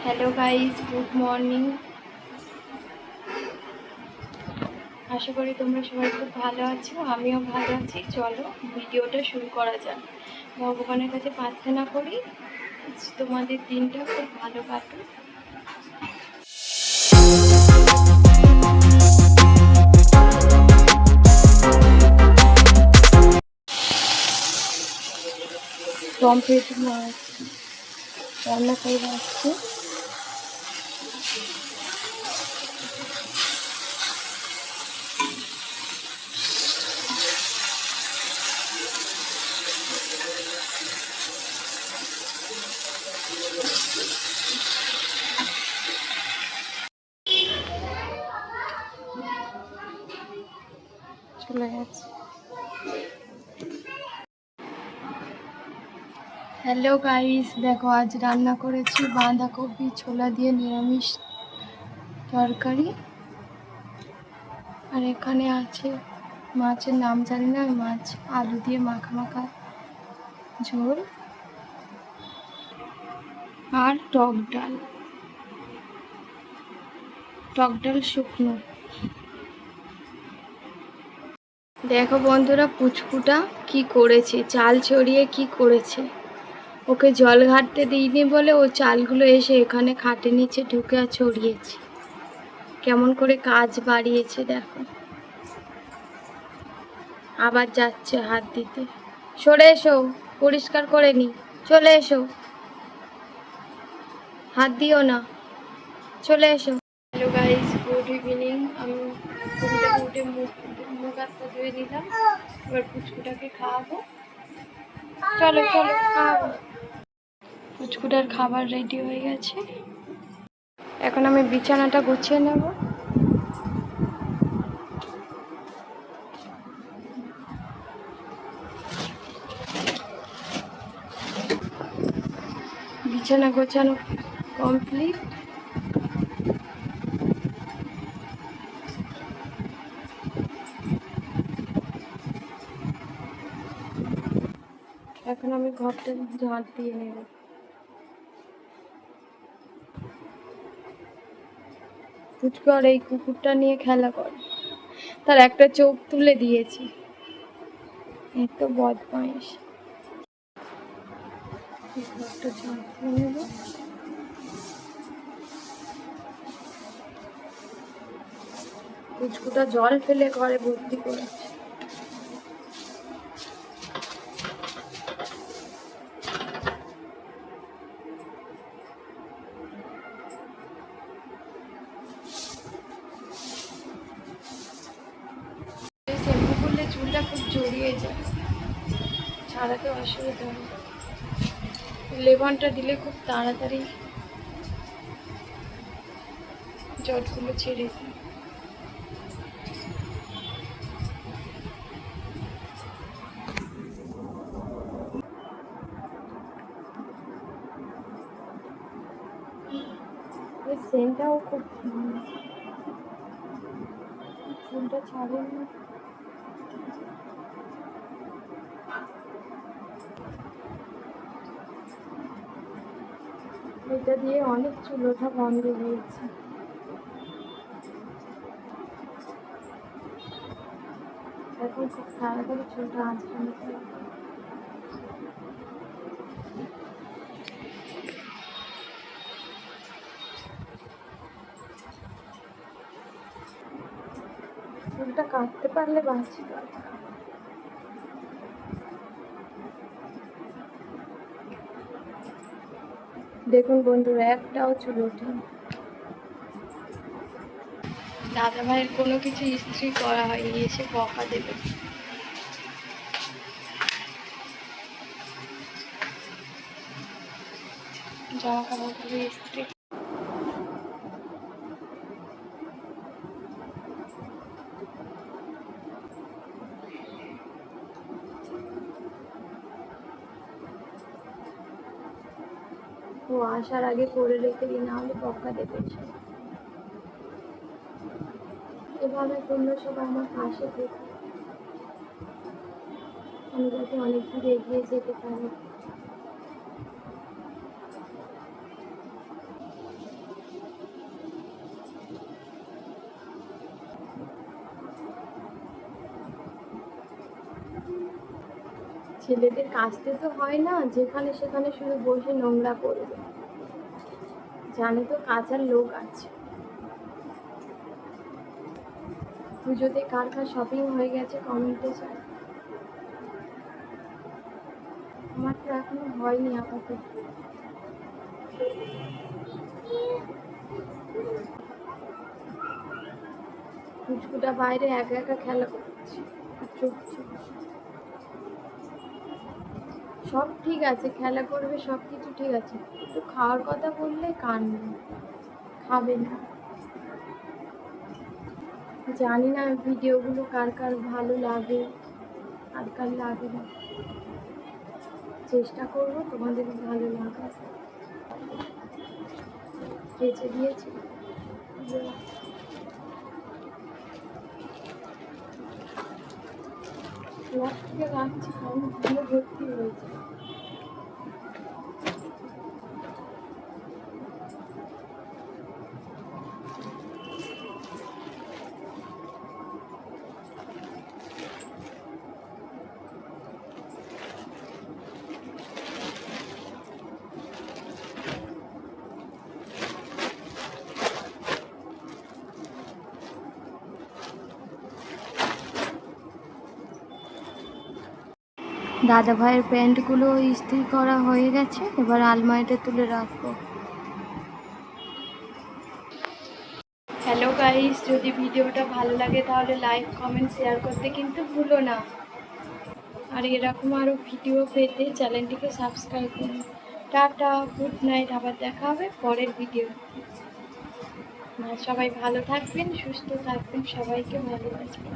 Hello guys, good morning. আশা করি তোমরা সবাই খুব ভালো আছো, আমিও ভালো আছি। চলো ভিডিওটা শুরু করা যাক। ভগবানের কাছে প্রার্থনা করি তোমাদের দিনটা খুব ভালো কাটুক। পমফ্রেট মাছ রান্না করে রাখছি। চলে যাচ্ছে। হ্যালো গাইস, দেখো আজ রান্না করেছি বাঁধাকপি ছোলা দিয়ে নিরামিষ তরকারি। আর এখানে আছে মাছের নাম জানি না, মাছ আলু দিয়ে মাখা মাখা ঝোল আর টক ডাল শুকনো। দেখো বন্ধুরা, পুচকুটা কি করেছে, চাল ছড়িয়ে কি করেছে। ওকে জল ঘাটতে দিইনি বলে ও চালগুলো এসে এখানে খাটে নিচে ঢুকে আর ছড়িয়েছে। কেমন করে কাজ বাড়িয়েছে দেখো। আবার যাচ্ছে হাত দিতে। সরে এসো, পরিষ্কার করে নি। চলে এসো, হাত দিও না, চলে এসো। Hello guys, good evening. আমি ঘুম থেকে উঠে মুখ হাতটা ধুয়ে নিলাম। এবার পুচকুটাকে খাওয়াবো। চলো চলো খাওয়াবো। পুচকুটার খাবার রেডি হয়ে গেছে। এখন আমি বিছানাটা গুছিয়ে নেব। বিছানা গোছানো কমপ্লিট। এখন আমি ঘরটা ঝাঁট দিয়ে নেব। পুচকু আর এই কুকুরটা নিয়ে খেলা করে, তার একটা চোখ তুলে দিয়েছি। এত বদমাইশ। ঘরটা ঝাঁট দিয়ে নেব। পুচকুটা জল ফেলে ঘরে ভর্তি করেছে। শ্যাম্পু করলে চুলটা খুব জড়িয়ে যায়, ছাড়াতে অসুবিধা হয়। লেমনটা দিলে খুব তাড়াতাড়ি জটগুলো ছেড়ে যায়। সেন্টটাও খুব চুলটা ছাড়ে না। এটা দিয়ে অনেক চুল ওঠা বন্ধ হয়েছে। এখন খুব তাড়াতাড়ি চুলটা আঁচড়ানো করে। চুলটা কাটতে পারলে বাঁচি। দেখুন বন্ধুরা, একটাও চুল ওঠে। দাদা ভাইয়ের কোনো কিছু ইস্ত্রি করা হয়নি, এসে বকা দেবে। জামা কাপড়গুলো ইস্ত্রি ও আসার আগে করে রেখে দিই, না হলে বকা দেবে। এভাবে তোমরা সবাই আমার পাশে থেকো, আমি যাতে অনেক দূর এগিয়ে যেতে পারি। ছেলেদের কাচতে তো হয় না, যেখানে সেখানে শুধু বসে নোংরা করবে। জানে তো কাচার লোক আছে। পুজোতে কার কার শপিং হয়ে গেছে কমেন্টে চাই। আমার তো এখনো হয়নি আপাতত। পুচকুটা বাইরে একা একা খেলা করছে, চুপছে। সব ঠিক আছে, খেলা করবে, সব কিছু ঠিক আছে, একটু খাওয়ার কথা বললে কাঁদবে, খাবে না। জানি না ভিডিওগুলো কার কার ভালো লাগে আর কার লাগে না। চেষ্টা করবো তোমাদের ভালো লাগা। কেচে দিয়েছি, লাস্ট থেকে রাখছি, কারণ ধুলো ভর্তি হয়েছে। দাদা ভাইয়ের প্যান্টগুলো ইস্ত্রি করা হয়ে গেছে, এবার আলমারিতে তুলে রাখবো। হ্যালো গাইস, যদি ভিডিওটা ভালো লাগে তাহলে লাইক কমেন্ট শেয়ার করতে কিন্তু ভুলো না। আর এরকম আরও ভিডিও পেতে চ্যানেলটিকে সাবস্ক্রাইব করুন। টাটা, গুড নাইট, আবার দেখা হবে পরের ভিডিও। সবাই ভালো থাকবেন, সুস্থ থাকবেন, সবাইকে ভালোবাসবেন।